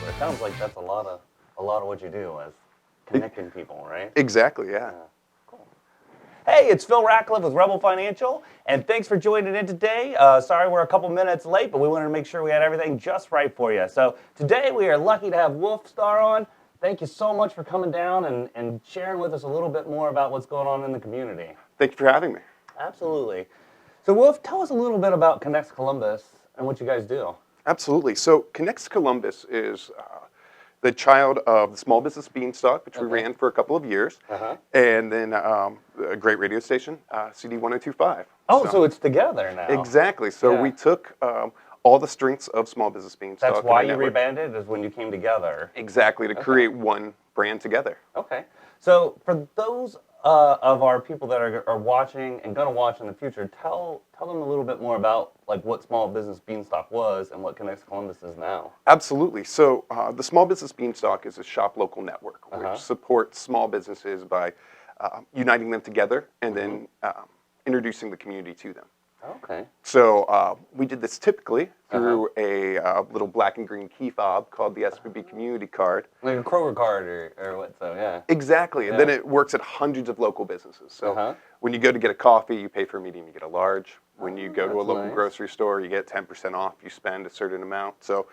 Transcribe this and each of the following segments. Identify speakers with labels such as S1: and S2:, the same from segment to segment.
S1: But it sounds like that's a lot of what you do as connecting people, right?
S2: Exactly, yeah.
S1: Cool. Hey, it's Phil Ratcliffe with Rebel Financial, and thanks for joining in today. Sorry we're a couple minutes late, but we wanted to make sure we had everything just right for you. So today we are lucky to have Wolf Starr on. Thank you so much for coming down and sharing with us a little bit more about what's going on in the community.
S2: Thank you for having me.
S1: Absolutely. So Wolf, tell us a little bit about Connects Columbus and what you guys do.
S2: Absolutely. So Connects Columbus is the child of the Small Business Beanstalk, which we ran for a couple of years, and then a great radio station, CD 1025.
S1: Oh, so it's together now.
S2: Exactly. So we took all the strengths of Small Business Beanstalk.
S1: That's why you rebranded, is when you came together.
S2: Exactly, to create one brand together.
S1: Okay. So for those of our people that are watching and going to watch in the future, tell them a little bit more about like what Small Business Beanstalk was and what Connects Columbus is now.
S2: Absolutely. So the Small Business Beanstalk is a shop local network which supports small businesses by uniting them together and then introducing the community to them.
S1: Okay.
S2: So we did this typically through a little black and green key fob called the SBB Community Card.
S1: Like a Kroger card or what, so yeah.
S2: Exactly, and then it works at hundreds of local businesses. So when you go to get a coffee, you pay for a medium, you get a large. When you go to a local grocery store, you get 10% off, you spend a certain amount. So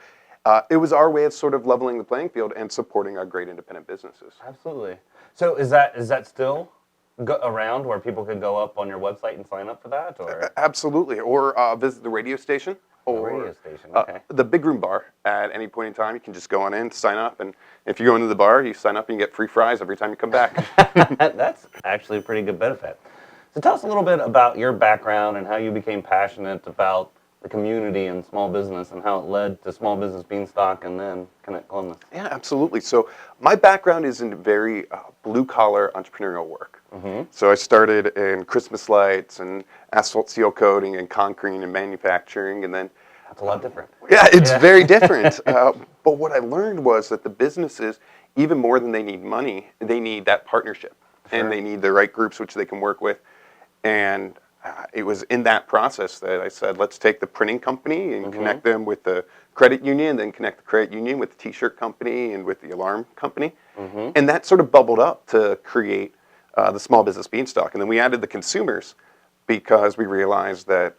S2: it was our way of sort of leveling the playing field and supporting our great independent businesses.
S1: Absolutely. So is that still around where people can go up on your website and sign up for that? Or?
S2: Absolutely, or visit the radio station. Or the Big Room Bar at any point in time. You can just go on in, sign up, and if you go into the bar, you sign up and you get free fries every time you come back.
S1: That's actually a pretty good benefit. So tell us a little bit about your background and how you became passionate about the community and small business and how it led to Small Business Beanstalk and then Connect Columbus.
S2: Yeah, absolutely. So my background is in very blue-collar entrepreneurial work. So I started in Christmas lights and asphalt seal coating and concrete and manufacturing, and then
S1: that's a lot different.
S2: Yeah, it's very different. But what I learned was that the businesses, even more than they need money, they need that partnership, and they need the right groups which they can work with. And it was in that process that I said, let's take the printing company and connect them with the credit union, then connect the credit union with the t-shirt company and with the alarm company. And that sort of bubbled up to create the Small Business Beanstalk. And then we added the consumers because we realized that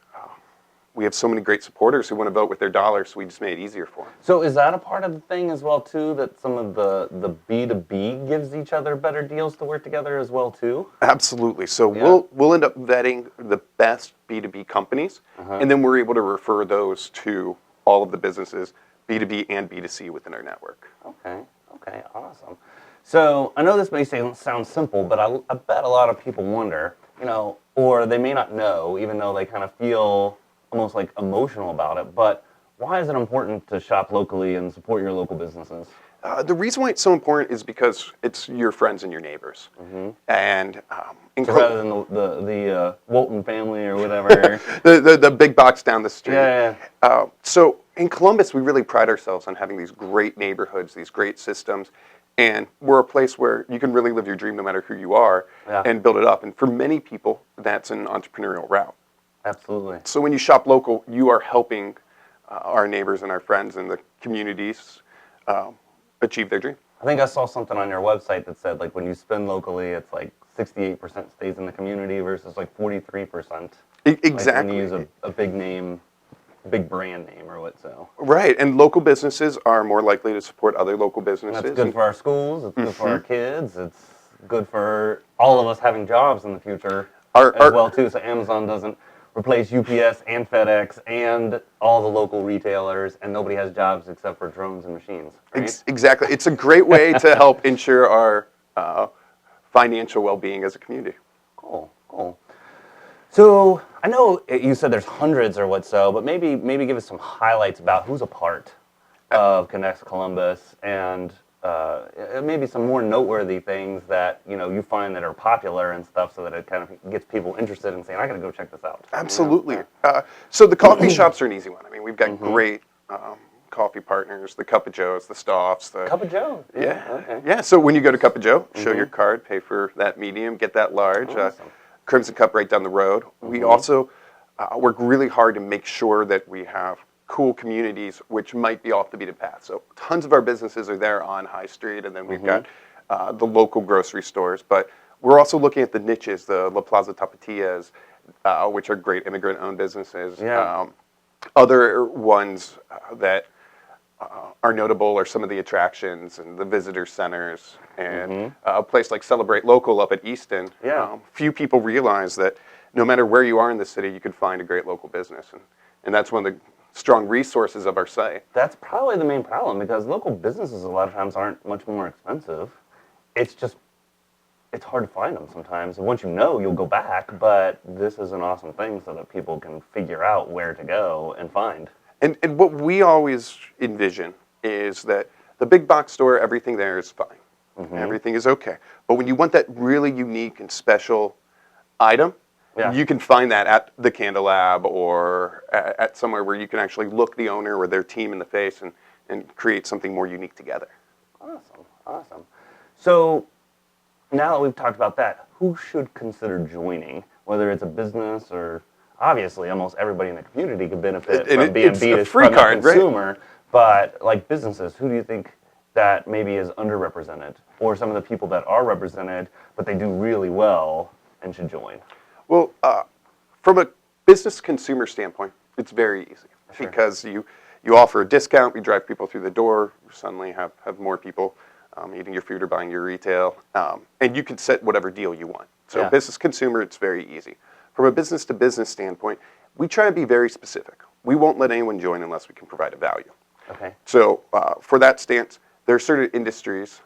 S2: we have so many great supporters who want to vote with their dollars, so we just made it easier for them.
S1: So is that a part of the thing as well, too, that some of the B2B gives each other better deals to work together as well, too?
S2: Absolutely. So we'll end up vetting the best B2B companies, and then we're able to refer those to all of the businesses, B2B and B2C, within our network.
S1: Okay, awesome. So I know this may sound simple, but I bet a lot of people wonder, or they may not know, even though they kind of feel almost like emotional about it, but why is it important to shop locally and support your local businesses?
S2: The reason why it's so important is because it's your friends and your neighbors. And
S1: so rather than the Walton family or whatever.
S2: the big box down the street.
S1: Yeah.
S2: So in Columbus, we really pride ourselves on having these great neighborhoods, these great systems, and we're a place where you can really live your dream no matter who you are and build it up. And for many people, that's an entrepreneurial route.
S1: Absolutely.
S2: So when you shop local, you are helping our neighbors and our friends and the communities achieve their dream.
S1: I think I saw something on your website that said like when you spend locally, it's like 68% stays in the community versus like 43%.
S2: Exactly.
S1: Like when you use a big name, big brand name or what so.
S2: Right, and local businesses are more likely to support other local businesses.
S1: And that's good for our schools, it's good for our kids, it's good for all of us having jobs in the future as well too, so Amazon doesn't replace UPS and FedEx and all the local retailers, and nobody has jobs except for drones and machines. Right?
S2: Exactly. It's a great way to help ensure our financial well-being as a community.
S1: Cool. So I know you said there's hundreds or what so, but maybe give us some highlights about who's a part of Connects Columbus and maybe some more noteworthy things that you find that are popular and stuff, so that it kind of gets people interested in saying, I got to go check this out.
S2: Absolutely. So the coffee shops are an easy one. I mean, we've got great coffee partners, the Cup of Joes, the Stoffs.
S1: Cup of Joe?
S2: Yeah, so when you go to Cup of Joe, show your card, pay for that medium, get that large.
S1: Awesome.
S2: Crimson Cup right down the road. We also work really hard to make sure that we have cool communities which might be off the beaten path. So tons of our businesses are there on High Street, and then we've got the local grocery stores. But we're also looking at the niches, the La Plaza Tapatillas, which are great immigrant-owned businesses.
S1: Yeah.
S2: Other ones that are notable are some of the attractions and the visitor centers, and a place like Celebrate Local up at Easton.
S1: Yeah.
S2: Few people realize that no matter where you are in the city, you can find a great local business, and that's one of the strong resources of our site.
S1: That's probably the main problem, because local businesses a lot of times aren't much more expensive. It's just, it's hard to find them sometimes. And once you know, you'll go back, but this is an awesome thing so that people can figure out where to go and find.
S2: And what we always envision is that the big box store, everything there is fine. Everything is okay. But when you want that really unique and special item, you can find that at the Candle Lab or at somewhere where you can actually look the owner or their team in the face and create something more unique together.
S1: Awesome, awesome. So now that we've talked about that, who should consider joining? Whether it's a business or, obviously, almost everybody in the community could benefit from being
S2: a free card,
S1: consumer.
S2: right?
S1: But like businesses, who do you think that maybe is underrepresented, or some of the people that are represented but they do really well and should join?
S2: Well, from a business consumer standpoint, it's very easy because you offer a discount, we drive people through the door, you suddenly have more people eating your food or buying your retail, and you can set whatever deal you want. So business consumer, it's very easy. From a business to business standpoint, we try to be very specific. We won't let anyone join unless we can provide a value.
S1: Okay.
S2: So for that stance, there are certain industries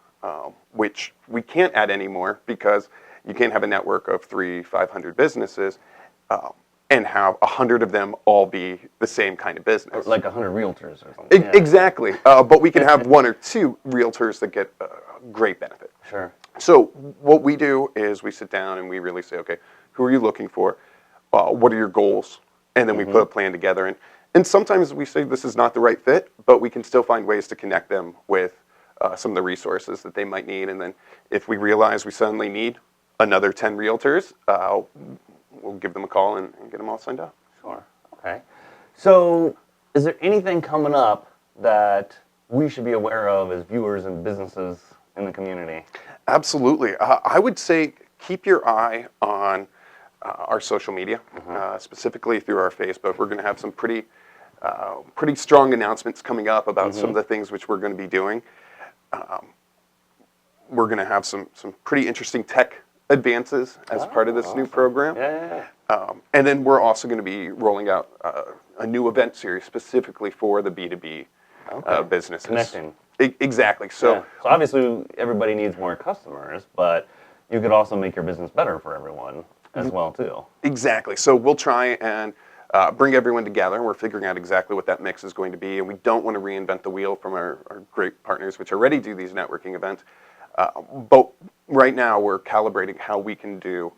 S2: which we can't add anymore because you can't have a network of 300-500 businesses and have 100 of them all be the same kind of business.
S1: Like 100 realtors or something.
S2: Exactly. But we can have 1 or 2 realtors that get great benefit.
S1: Sure.
S2: So what we do is we sit down and we really say, okay, who are you looking for? What are your goals? And then we put a plan together. And sometimes we say this is not the right fit, but we can still find ways to connect them with some of the resources that they might need. And then if we realize we suddenly need another 10 realtors, we'll give them a call and get them all signed up.
S1: Sure. Okay. So is there anything coming up that we should be aware of as viewers and businesses in the community?
S2: Absolutely. I would say keep your eye on our social media, specifically through our Facebook. We're going to have some pretty strong announcements coming up about some of the things which we're going to be doing. We're going to have some pretty interesting tech advances as part of this new program. And then we're also going to be rolling out a new event series specifically for the B2B businesses.
S1: Connecting.
S2: Exactly. So
S1: obviously everybody needs more customers, but you could also make your business better for everyone as well too.
S2: Exactly. So we'll try and bring everyone together. We're figuring out exactly what that mix is going to be, and we don't want to reinvent the wheel from our great partners, which already do these networking events. But right now we're calibrating how we can do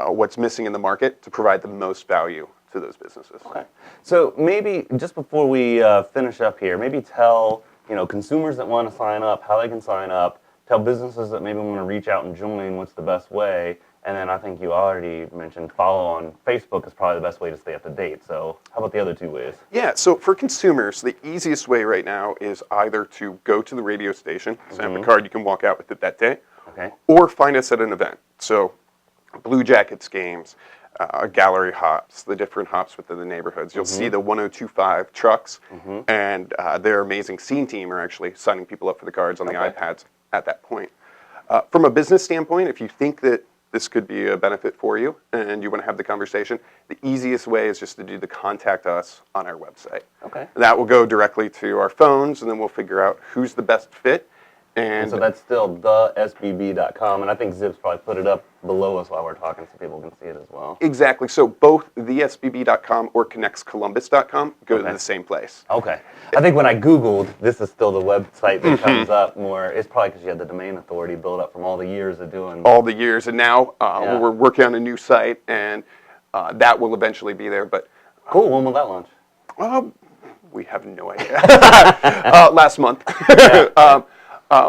S2: what's missing in the market to provide the most value to those businesses.
S1: Okay. So maybe just before we finish up here, maybe tell consumers that want to sign up how they can sign up. Tell businesses that maybe want to reach out and join what's the best way. And then I think you already mentioned follow on Facebook is probably the best way to stay up to date. So how about the other 2 ways?
S2: Yeah, so for consumers, the easiest way right now is either to go to the radio station, stamp a card, you can walk out with it that day, or find us at an event. So Blue Jackets games, gallery hops, the different hops within the neighborhoods. You'll see the 1025 trucks, and their amazing scene team are actually signing people up for the cards on the iPads at that point. From a business standpoint, if you think that this could be a benefit for you and you want to have the conversation, the easiest way is just to do the contact us on our website.
S1: Okay.
S2: That will go directly to our phones, and then we'll figure out who's the best fit. And
S1: so that's still thesbb.com, and I think Zip's probably put it up below us while we're talking so people can see it as well.
S2: Exactly. So both thesbb.com or connectscolumbus.com go to the same place.
S1: Okay. I think when I Googled, this is still the website that comes up more. It's probably because you had the domain authority built up from all the years of doing.
S2: All the years. And now we're working on a new site, and that will eventually be there. But
S1: cool. When will that launch?
S2: We have no idea. Last month.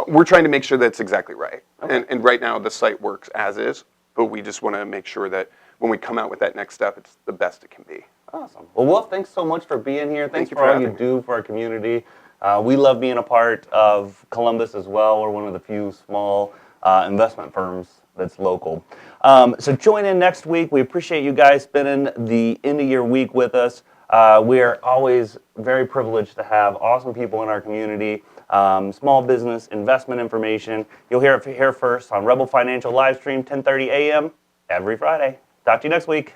S2: We're trying to make sure that it's exactly right. And right now the site works as is, but we just want to make sure that when we come out with that next step, it's the best it can be.
S1: Awesome. Well, Wolf, thanks so much for being here. Thanks
S2: Thank you
S1: for
S2: for
S1: all you
S2: having me.
S1: do for our community. We love being a part of Columbus as well. We're one of the few small investment firms that's local. So join in next week. We appreciate you guys spending the end of your week with us. We are always very privileged to have awesome people in our community. Small business investment information. You'll hear it here first on Rebel Financial Livestream, 10:30 a.m. every Friday. Talk to you next week.